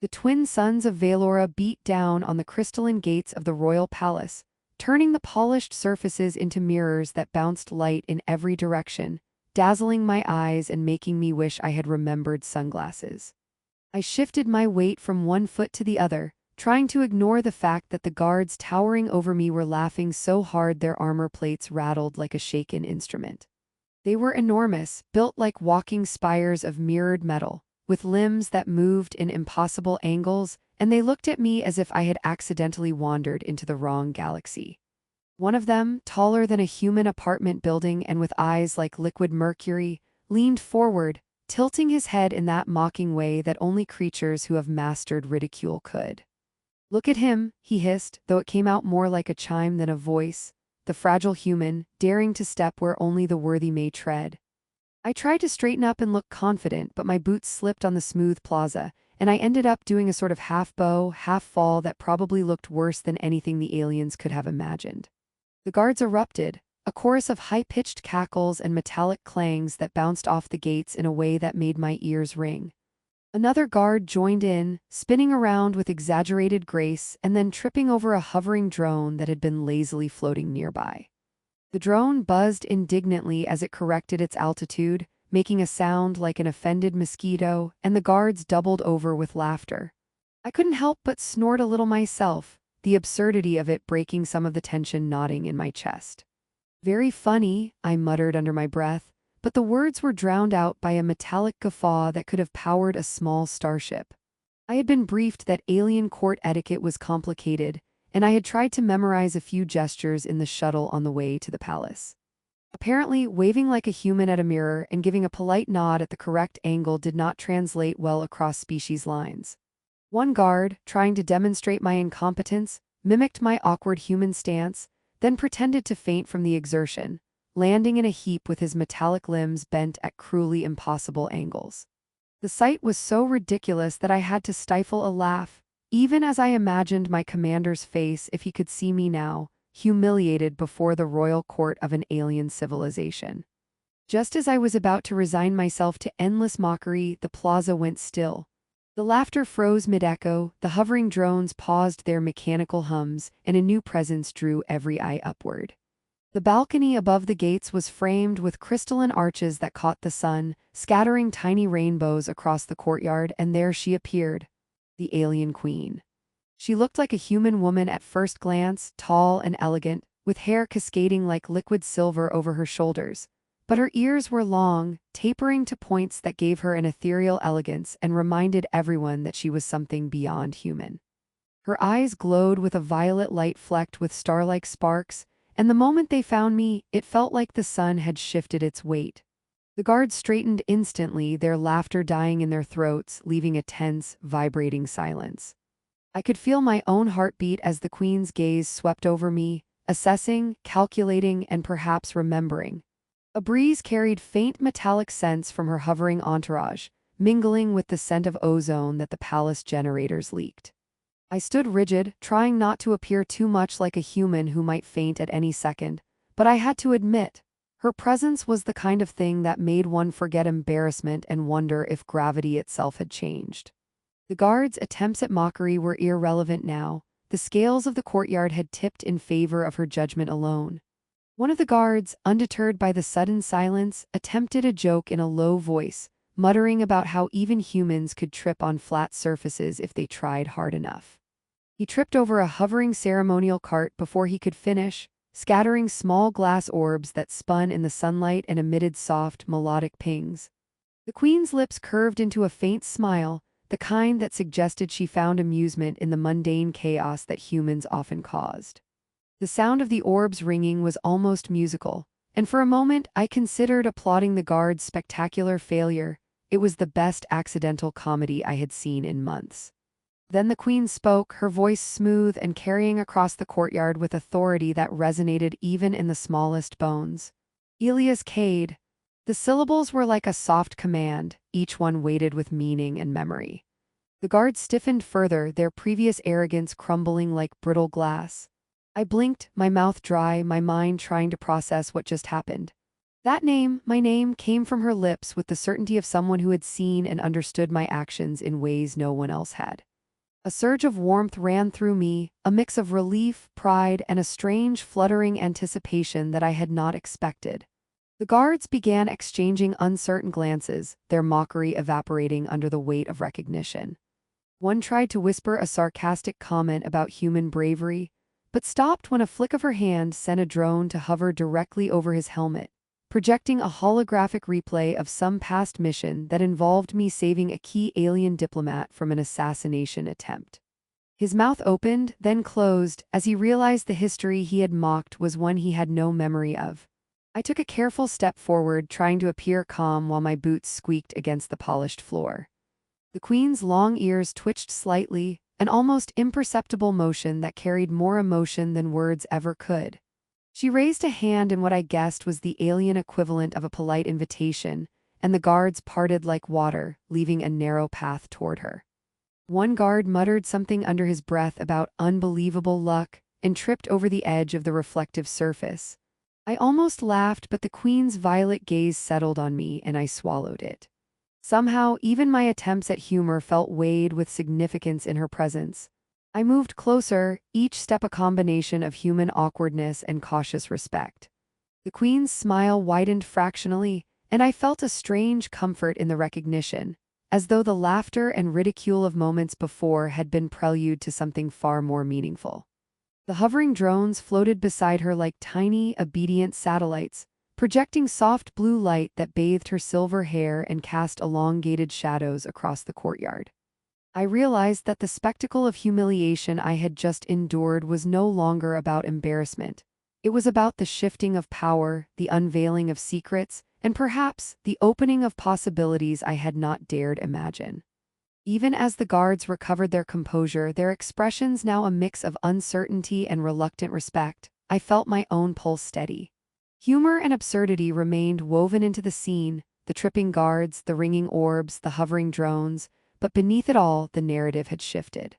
The twin suns of Valora beat down on the crystalline gates of the royal palace, turning the polished surfaces into mirrors that bounced light in every direction, dazzling my eyes and making me wish I had remembered sunglasses. I shifted my weight from one foot to the other, trying to ignore the fact that the guards towering over me were laughing so hard their armor plates rattled like a shaken instrument. They were enormous, built like walking spires of mirrored metal, with limbs that moved in impossible angles, and they looked at me as if I had accidentally wandered into the wrong galaxy. One of them, taller than a human apartment building and with eyes like liquid mercury, leaned forward, tilting his head in that mocking way that only creatures who have mastered ridicule could. "Look at him," he hissed, though it came out more like a chime than a voice, the fragile human, daring to step where only the worthy may tread. I tried to straighten up and look confident, but my boots slipped on the smooth plaza, and I ended up doing a sort of half-bow, half-fall that probably looked worse than anything the aliens could have imagined. The guards erupted, a chorus of high-pitched cackles and metallic clangs that bounced off the gates in a way that made my ears ring. Another guard joined in, spinning around with exaggerated grace and then tripping over a hovering drone that had been lazily floating nearby. The drone buzzed indignantly as it corrected its altitude, making a sound like an offended mosquito, and the guards doubled over with laughter. I couldn't help but snort a little myself, the absurdity of it breaking some of the tension knotting in my chest. "Very funny," I muttered under my breath, but the words were drowned out by a metallic guffaw that could have powered a small starship. I had been briefed that alien court etiquette was complicated, and I had tried to memorize a few gestures in the shuttle on the way to the palace. Apparently, waving like a human at a mirror and giving a polite nod at the correct angle did not translate well across species lines. One guard, trying to demonstrate my incompetence, mimicked my awkward human stance, then pretended to faint from the exertion, landing in a heap with his metallic limbs bent at cruelly impossible angles. The sight was so ridiculous that I had to stifle a laugh, even as I imagined my commander's face if he could see me now, humiliated before the royal court of an alien civilization. Just as I was about to resign myself to endless mockery, the plaza went still. The laughter froze mid-echo, the hovering drones paused their mechanical hums, and a new presence drew every eye upward. The balcony above the gates was framed with crystalline arches that caught the sun, scattering tiny rainbows across the courtyard, and there she appeared, the alien queen. She looked like a human woman at first glance, tall and elegant, with hair cascading like liquid silver over her shoulders. But her ears were long, tapering to points that gave her an ethereal elegance and reminded everyone that she was something beyond human. Her eyes glowed with a violet light flecked with star-like sparks, and the moment they found me, it felt like the sun had shifted its weight. The guards straightened instantly, their laughter dying in their throats, leaving a tense, vibrating silence. I could feel my own heartbeat as the queen's gaze swept over me, assessing, calculating, and perhaps remembering. A breeze carried faint metallic scents from her hovering entourage, mingling with the scent of ozone that the palace generators leaked. I stood rigid, trying not to appear too much like a human who might faint at any second, but I had to admit, her presence was the kind of thing that made one forget embarrassment and wonder if gravity itself had changed. The guards' attempts at mockery were irrelevant now. The scales of the courtyard had tipped in favor of her judgment alone. One of the guards, undeterred by the sudden silence, attempted a joke in a low voice, muttering about how even humans could trip on flat surfaces if they tried hard enough. He tripped over a hovering ceremonial cart before he could finish, scattering small glass orbs that spun in the sunlight and emitted soft, melodic pings. The queen's lips curved into a faint smile, the kind that suggested she found amusement in the mundane chaos that humans often caused. The sound of the orbs ringing was almost musical, and for a moment I considered applauding the guard's spectacular failure. It was the best accidental comedy I had seen in months. Then the queen spoke, her voice smooth and carrying across the courtyard with authority that resonated even in the smallest bones. "Elias Cade." The syllables were like a soft command, each one weighted with meaning and memory. The guards stiffened further, their previous arrogance crumbling like brittle glass. I blinked, my mouth dry, my mind trying to process what just happened. That name, my name, came from her lips with the certainty of someone who had seen and understood my actions in ways no one else had. A surge of warmth ran through me, a mix of relief, pride, and a strange, fluttering anticipation that I had not expected. The guards began exchanging uncertain glances, their mockery evaporating under the weight of recognition. One tried to whisper a sarcastic comment about human bravery, but stopped when a flick of her hand sent a drone to hover directly over his helmet, projecting a holographic replay of some past mission that involved me saving a key alien diplomat from an assassination attempt. His mouth opened, then closed, as he realized the history he had mocked was one he had no memory of. I took a careful step forward, trying to appear calm while my boots squeaked against the polished floor. The queen's long ears twitched slightly, an almost imperceptible motion that carried more emotion than words ever could. She raised a hand in what I guessed was the alien equivalent of a polite invitation, and the guards parted like water, leaving a narrow path toward her. One guard muttered something under his breath about unbelievable luck and tripped over the edge of the reflective surface. I almost laughed, but the queen's violet gaze settled on me and I swallowed it. Somehow, even my attempts at humor felt weighed with significance in her presence. I moved closer, each step a combination of human awkwardness and cautious respect. The queen's smile widened fractionally, and I felt a strange comfort in the recognition, as though the laughter and ridicule of moments before had been prelude to something far more meaningful. The hovering drones floated beside her like tiny, obedient satellites, projecting soft blue light that bathed her silver hair and cast elongated shadows across the courtyard. I realized that the spectacle of humiliation I had just endured was no longer about embarrassment. It was about the shifting of power, the unveiling of secrets, and perhaps the opening of possibilities I had not dared imagine. Even as the guards recovered their composure, their expressions now a mix of uncertainty and reluctant respect, I felt my own pulse steady. Humor and absurdity remained woven into the scene, the tripping guards, the ringing orbs, the hovering drones, but beneath it all, the narrative had shifted.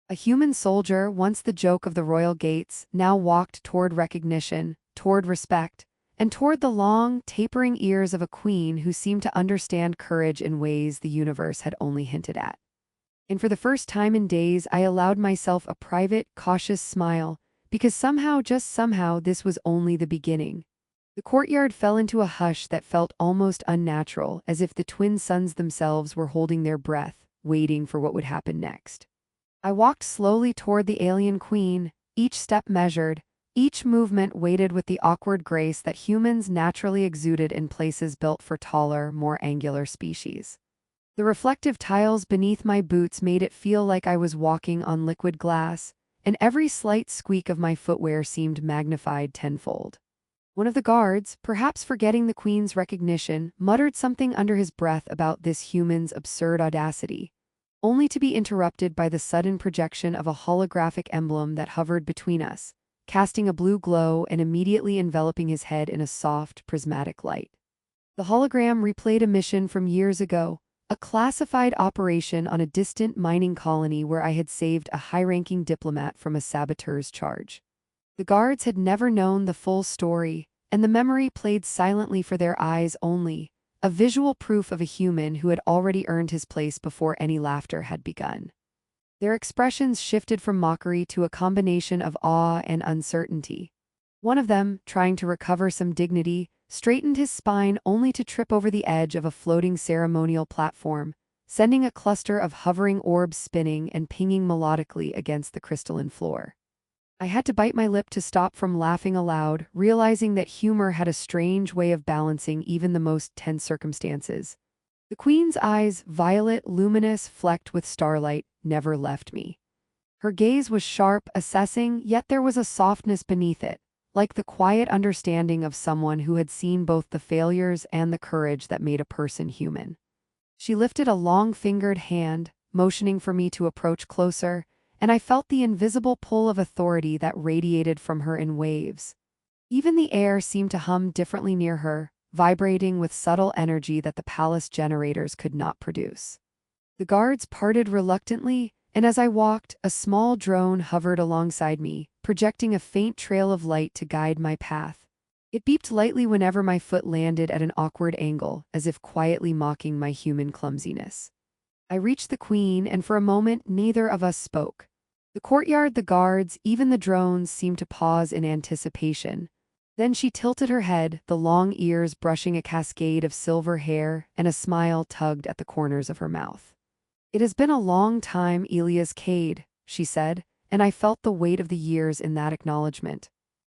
A human soldier, once the joke of the royal gates, now walked toward recognition, toward respect, and toward the long, tapering ears of a queen who seemed to understand courage in ways the universe had only hinted at. And for the first time in days, I allowed myself a private, cautious smile, because somehow, just somehow, this was only the beginning. The courtyard fell into a hush that felt almost unnatural, as if the twin suns themselves were holding their breath, waiting for what would happen next. I walked slowly toward the alien queen, each step measured, each movement weighted with the awkward grace that humans naturally exuded in places built for taller, more angular species. The reflective tiles beneath my boots made it feel like I was walking on liquid glass, and every slight squeak of my footwear seemed magnified tenfold. One of the guards, perhaps forgetting the queen's recognition, muttered something under his breath about this human's absurd audacity, only to be interrupted by the sudden projection of a holographic emblem that hovered between us, casting a blue glow and immediately enveloping his head in a soft, prismatic light. The hologram replayed a mission from years ago, a classified operation on a distant mining colony where I had saved a high-ranking diplomat from a saboteur's charge. The guards had never known the full story, and the memory played silently for their eyes only, a visual proof of a human who had already earned his place before any laughter had begun. Their expressions shifted from mockery to a combination of awe and uncertainty. One of them, trying to recover some dignity, straightened his spine only to trip over the edge of a floating ceremonial platform, sending a cluster of hovering orbs spinning and pinging melodically against the crystalline floor. I had to bite my lip to stop from laughing aloud, realizing that humor had a strange way of balancing even the most tense circumstances. The queen's eyes, violet, luminous, flecked with starlight, never left me. Her gaze was sharp, assessing, yet there was a softness beneath it, like the quiet understanding of someone who had seen both the failures and the courage that made a person human. She lifted a long-fingered hand, motioning for me to approach closer, and I felt the invisible pull of authority that radiated from her in waves. Even the air seemed to hum differently near her, vibrating with subtle energy that the palace generators could not produce. The guards parted reluctantly, and as I walked, a small drone hovered alongside me, projecting a faint trail of light to guide my path. It beeped lightly whenever my foot landed at an awkward angle, as if quietly mocking my human clumsiness. I reached the queen, and for a moment neither of us spoke. The courtyard, the guards, even the drones seemed to pause in anticipation. Then she tilted her head, the long ears brushing a cascade of silver hair, and a smile tugged at the corners of her mouth. "It has been a long time, Elias Cade," she said, and I felt the weight of the years in that acknowledgement.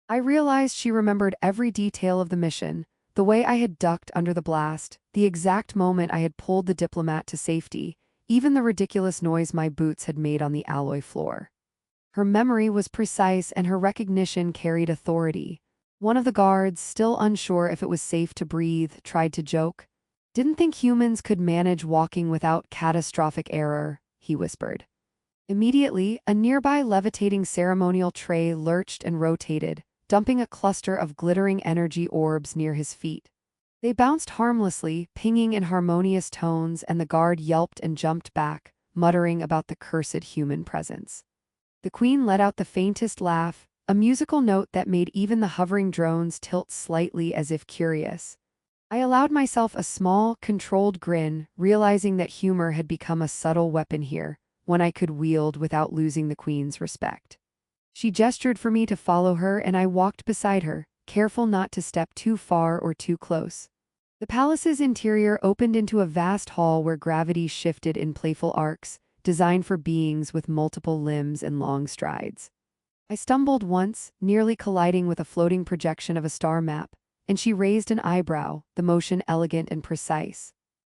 I realized she remembered every detail of the mission, the way I had ducked under the blast, the exact moment I had pulled the diplomat to safety, even the ridiculous noise my boots had made on the alloy floor. Her memory was precise and her recognition carried authority. One of the guards, still unsure if it was safe to breathe, tried to joke. "Didn't think humans could manage walking without catastrophic error," he whispered. Immediately, a nearby levitating ceremonial tray lurched and rotated, dumping a cluster of glittering energy orbs near his feet. They bounced harmlessly, pinging in harmonious tones, and the guard yelped and jumped back, muttering about the cursed human presence. The queen let out the faintest laugh, a musical note that made even the hovering drones tilt slightly as if curious. I allowed myself a small, controlled grin, realizing that humor had become a subtle weapon here, one I could wield without losing the queen's respect. She gestured for me to follow her, and I walked beside her, careful not to step too far or too close. The palace's interior opened into a vast hall where gravity shifted in playful arcs, designed for beings with multiple limbs and long strides. I stumbled once, nearly colliding with a floating projection of a star map, and she raised an eyebrow, the motion elegant and precise.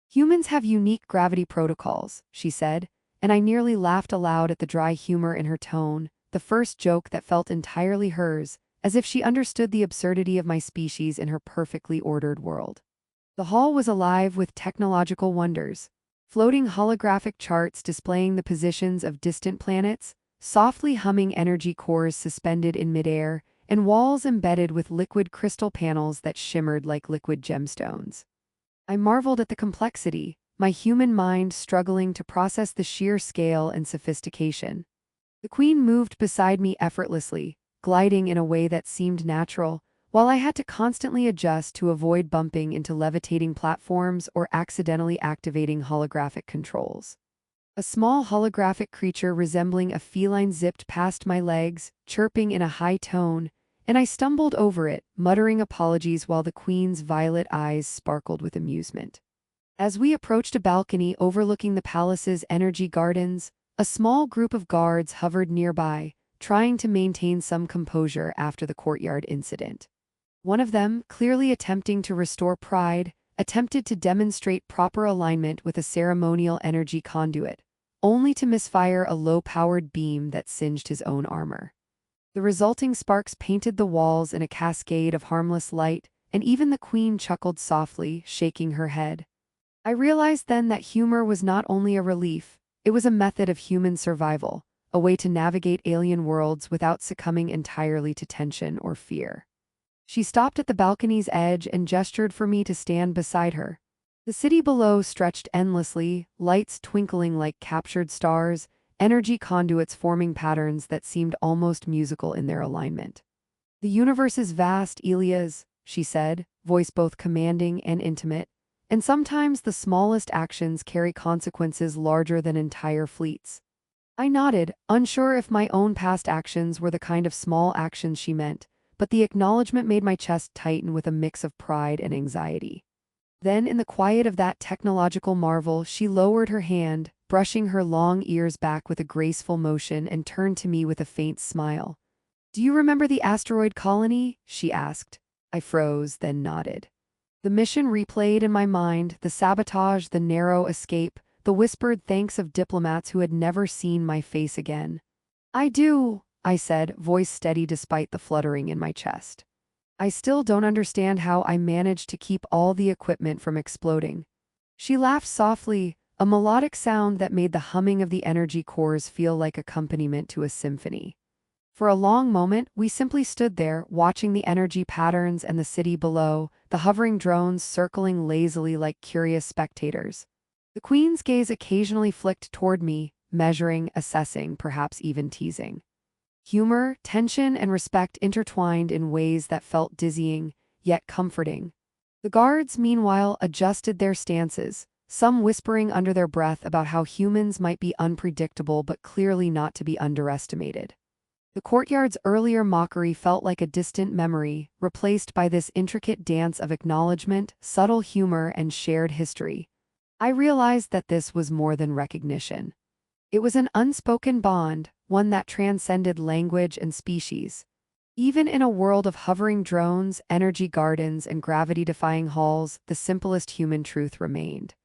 "Humans have unique gravity protocols," she said, and I nearly laughed aloud at the dry humor in her tone, the first joke that felt entirely hers, as if she understood the absurdity of my species in her perfectly ordered world. The hall was alive with technological wonders. Floating holographic charts displaying the positions of distant planets, softly humming energy cores suspended in midair, and walls embedded with liquid crystal panels that shimmered like liquid gemstones. I marveled at the complexity, my human mind struggling to process the sheer scale and sophistication. The queen moved beside me effortlessly, gliding in a way that seemed natural, while I had to constantly adjust to avoid bumping into levitating platforms or accidentally activating holographic controls. A small holographic creature resembling a feline zipped past my legs, chirping in a high tone, and I stumbled over it, muttering apologies while the queen's violet eyes sparkled with amusement. As we approached a balcony overlooking the palace's energy gardens, a small group of guards hovered nearby, trying to maintain some composure after the courtyard incident. One of them, clearly attempting to restore pride, attempted to demonstrate proper alignment with a ceremonial energy conduit, only to misfire a low-powered beam that singed his own armor. The resulting sparks painted the walls in a cascade of harmless light, and even the queen chuckled softly, shaking her head. I realized then that humor was not only a relief, it was a method of human survival, a way to navigate alien worlds without succumbing entirely to tension or fear. She stopped at the balcony's edge and gestured for me to stand beside her. The city below stretched endlessly, lights twinkling like captured stars, energy conduits forming patterns that seemed almost musical in their alignment. "The universe is vast, Elias," she said, voice both commanding and intimate, "and sometimes the smallest actions carry consequences larger than entire fleets." I nodded, unsure if my own past actions were the kind of small actions she meant, but the acknowledgement made my chest tighten with a mix of pride and anxiety. Then, in the quiet of that technological marvel, she lowered her hand, brushing her long ears back with a graceful motion, and turned to me with a faint smile. "Do you remember the asteroid colony?" she asked. I froze, then nodded. The mission replayed in my mind, the sabotage, the narrow escape, the whispered thanks of diplomats who had never seen my face again. "I do," I said, voice steady despite the fluttering in my chest. "I still don't understand how I managed to keep all the equipment from exploding." She laughed softly, a melodic sound that made the humming of the energy cores feel like accompaniment to a symphony. For a long moment, we simply stood there, watching the energy patterns and the city below, the hovering drones circling lazily like curious spectators. The queen's gaze occasionally flicked toward me, measuring, assessing, perhaps even teasing. Humor, tension, and respect intertwined in ways that felt dizzying, yet comforting. The guards, meanwhile, adjusted their stances, some whispering under their breath about how humans might be unpredictable but clearly not to be underestimated. The courtyard's earlier mockery felt like a distant memory, replaced by this intricate dance of acknowledgement, subtle humor, and shared history. I realized that this was more than recognition. It was an unspoken bond, one that transcended language and species. Even in a world of hovering drones, energy gardens, and gravity-defying halls, the simplest human truth remained.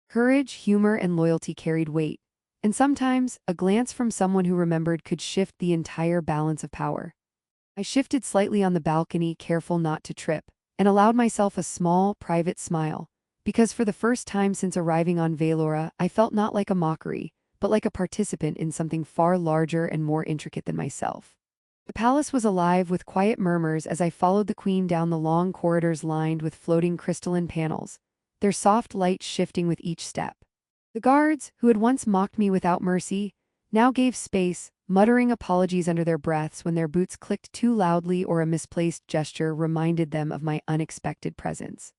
Courage, humor, and loyalty carried weight, and sometimes a glance from someone who remembered could shift the entire balance of power. I shifted slightly on the balcony, careful not to trip, and allowed myself a small, private smile, because for the first time since arriving on Valora, I felt not like a mockery, but like a participant in something far larger and more intricate than myself. The palace was alive with quiet murmurs as I followed the queen down the long corridors lined with floating crystalline panels, their soft light shifting with each step. The guards, who had once mocked me without mercy, now gave space, muttering apologies under their breaths when their boots clicked too loudly or a misplaced gesture reminded them of my unexpected presence.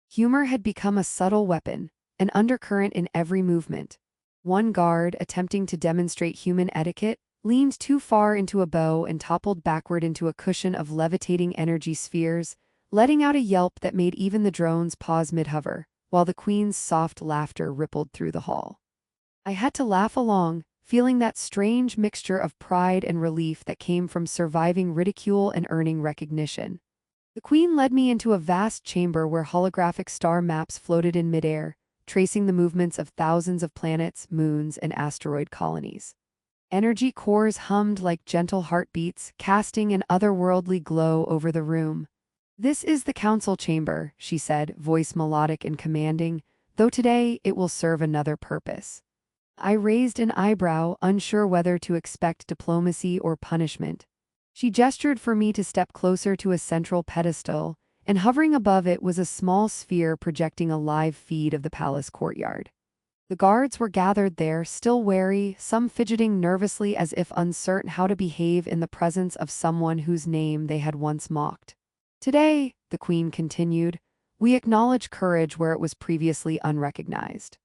Humor had become a subtle weapon, an undercurrent in every movement. One guard, attempting to demonstrate human etiquette, leaned too far into a bow and toppled backward into a cushion of levitating energy spheres, letting out a yelp that made even the drones pause mid-hover, while the queen's soft laughter rippled through the hall. I had to laugh along, feeling that strange mixture of pride and relief that came from surviving ridicule and earning recognition. The queen led me into a vast chamber where holographic star maps floated in midair, tracing the movements of thousands of planets, moons, and asteroid colonies. Energy cores hummed like gentle heartbeats, casting an otherworldly glow over the room. "This is the council chamber," she said, voice melodic and commanding, "though today it will serve another purpose." I raised an eyebrow, unsure whether to expect diplomacy or punishment. She gestured for me to step closer to a central pedestal, and hovering above it was a small sphere projecting a live feed of the palace courtyard. The guards were gathered there, still wary, some fidgeting nervously as if uncertain how to behave in the presence of someone whose name they had once mocked. "Today," the queen continued, "we acknowledge courage where it was previously unrecognized."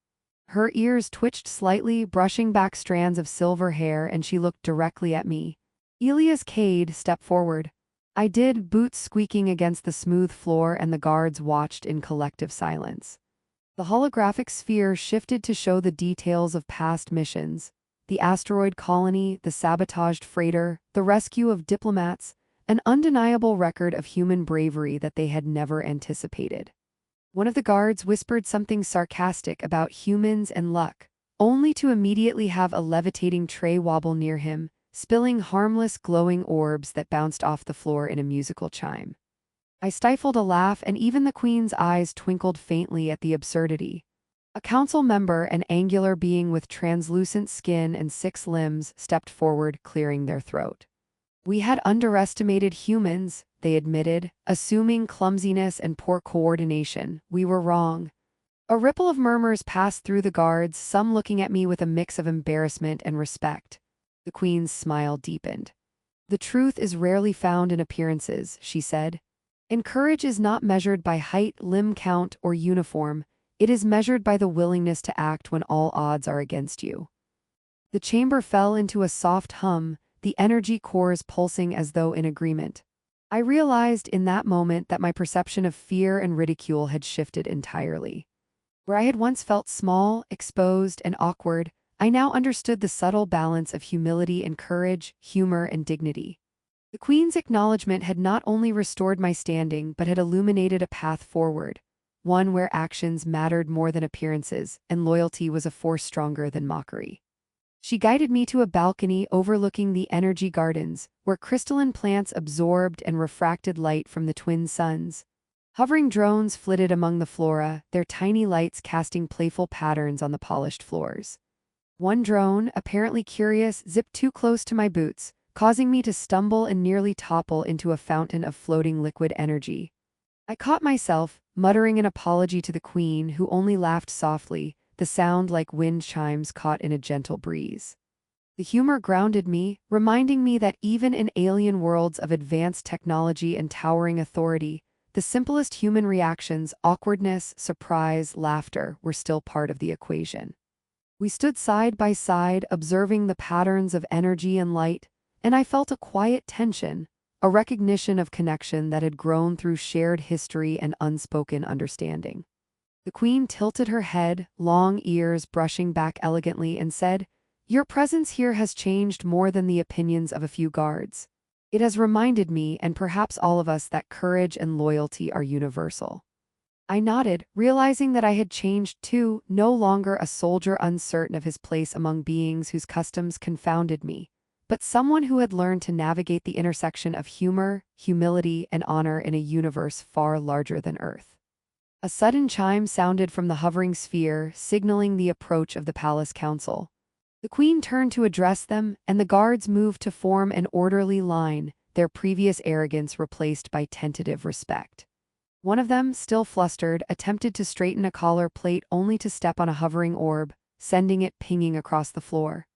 Her ears twitched slightly, brushing back strands of silver hair, and she looked directly at me. Elias Cade stepped forward. I did, boots squeaking against the smooth floor, and the guards watched in collective silence. The holographic sphere shifted to show the details of past missions: the asteroid colony, the sabotaged freighter, the rescue of diplomats, an undeniable record of human bravery that they had never anticipated. One of the guards whispered something sarcastic about humans and luck, only to immediately have a levitating tray wobble near him, spilling harmless glowing orbs that bounced off the floor in a musical chime. I stifled a laugh, and even the queen's eyes twinkled faintly at the absurdity. A council member, an angular being with translucent skin and 6 limbs, stepped forward, clearing their throat. "We had underestimated humans," they admitted, "assuming clumsiness and poor coordination. We were wrong." A ripple of murmurs passed through the guards, some looking at me with a mix of embarrassment and respect. The queen's smile deepened. "The truth is rarely found in appearances," she said. "And courage is not measured by height, limb count, or uniform. It is measured by the willingness to act when all odds are against you." The chamber fell into a soft hum, the energy cores pulsing as though in agreement. I realized in that moment that my perception of fear and ridicule had shifted entirely. Where I had once felt small, exposed, and awkward, I now understood the subtle balance of humility and courage, humor and dignity. The queen's acknowledgement had not only restored my standing but had illuminated a path forward, one where actions mattered more than appearances, and loyalty was a force stronger than mockery. She guided me to a balcony overlooking the energy gardens, where crystalline plants absorbed and refracted light from the twin suns. Hovering drones flitted among the flora, their tiny lights casting playful patterns on the polished floors. One drone, apparently curious, zipped too close to my boots, causing me to stumble and nearly topple into a fountain of floating liquid energy. I caught myself, muttering an apology to the queen, who only laughed softly, the sound like wind chimes caught in a gentle breeze. The humor grounded me, reminding me that even in alien worlds of advanced technology and towering authority, the simplest human reactions, awkwardness, surprise, laughter, were still part of the equation. We stood side by side, observing the patterns of energy and light, and I felt a quiet tension, a recognition of connection that had grown through shared history and unspoken understanding. The queen tilted her head, long ears brushing back elegantly, and said, "Your presence here has changed more than the opinions of a few guards. It has reminded me, and perhaps all of us, that courage and loyalty are universal." I nodded, realizing that I had changed too, no longer a soldier uncertain of his place among beings whose customs confounded me, but someone who had learned to navigate the intersection of humor, humility, and honor in a universe far larger than Earth. A sudden chime sounded from the hovering sphere, signaling the approach of the palace council. The queen turned to address them, and the guards moved to form an orderly line, their previous arrogance replaced by tentative respect. One of them, still flustered, attempted to straighten a collar plate only to step on a hovering orb, sending it pinging across the floor.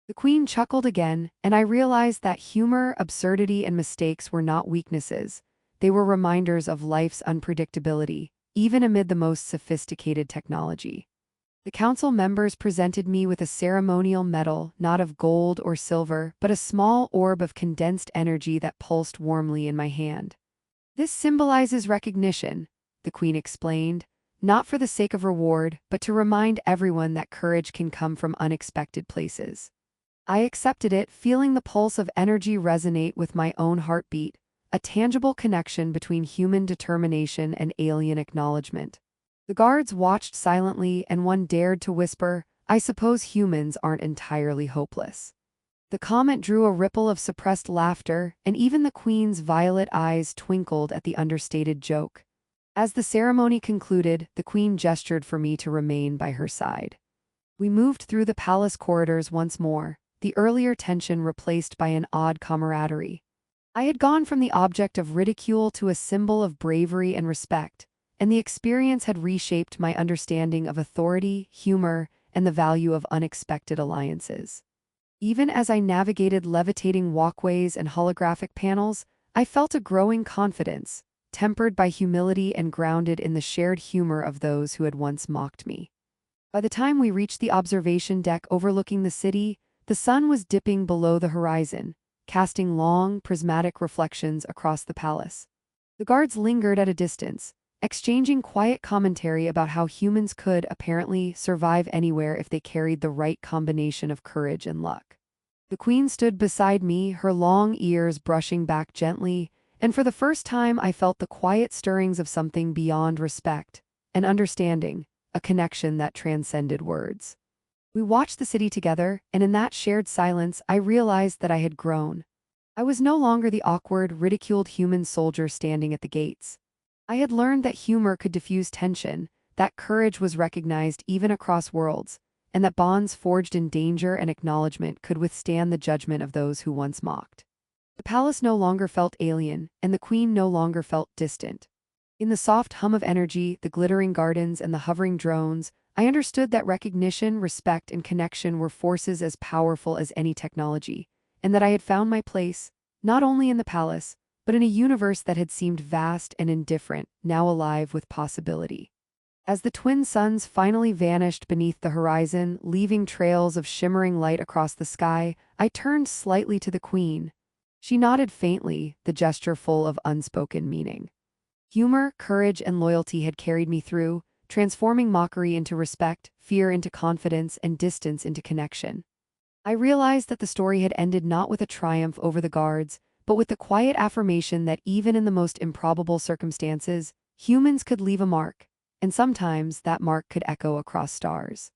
The queen chuckled again, and I realized that humor, absurdity, and mistakes were not weaknesses. They were reminders of life's unpredictability, even amid the most sophisticated technology. The council members presented me with a ceremonial medal, not of gold or silver, but a small orb of condensed energy that pulsed warmly in my hand. "This symbolizes recognition," the queen explained, "not for the sake of reward, but to remind everyone that courage can come from unexpected places." I accepted it, feeling the pulse of energy resonate with my own heartbeat, a tangible connection between human determination and alien acknowledgement. The guards watched silently, and one dared to whisper, "I suppose humans aren't entirely hopeless." The comment drew a ripple of suppressed laughter, and even the queen's violet eyes twinkled at the understated joke. As the ceremony concluded, the queen gestured for me to remain by her side. We moved through the palace corridors once more, the earlier tension replaced by an odd camaraderie. I had gone from the object of ridicule to a symbol of bravery and respect, and the experience had reshaped my understanding of authority, humor, and the value of unexpected alliances. Even as I navigated levitating walkways and holographic panels, I felt a growing confidence, tempered by humility and grounded in the shared humor of those who had once mocked me. By the time we reached the observation deck overlooking the city, the sun was dipping below the horizon, casting long, prismatic reflections across the palace. The guards lingered at a distance, exchanging quiet commentary about how humans could, apparently, survive anywhere if they carried the right combination of courage and luck. The queen stood beside me, her long ears brushing back gently, and for the first time I felt the quiet stirrings of something beyond respect, an understanding, a connection that transcended words. We watched the city together, and in that shared silence I realized that I had grown. I was no longer the awkward, ridiculed human soldier standing at the gates. I had learned that humor could diffuse tension, that courage was recognized even across worlds, and that bonds forged in danger and acknowledgement could withstand the judgment of those who once mocked. The palace no longer felt alien, and the queen no longer felt distant. In the soft hum of energy, the glittering gardens, and the hovering drones, I understood that recognition, respect, and connection were forces as powerful as any technology, and that I had found my place, not only in the palace, but in a universe that had seemed vast and indifferent, now alive with possibility. As the twin suns finally vanished beneath the horizon, leaving trails of shimmering light across the sky, I turned slightly to the queen. She nodded faintly, the gesture full of unspoken meaning. Humor, courage, and loyalty had carried me through, transforming mockery into respect, fear into confidence, and distance into connection. I realized that the story had ended not with a triumph over the guards, but with the quiet affirmation that even in the most improbable circumstances, humans could leave a mark, and sometimes that mark could echo across stars.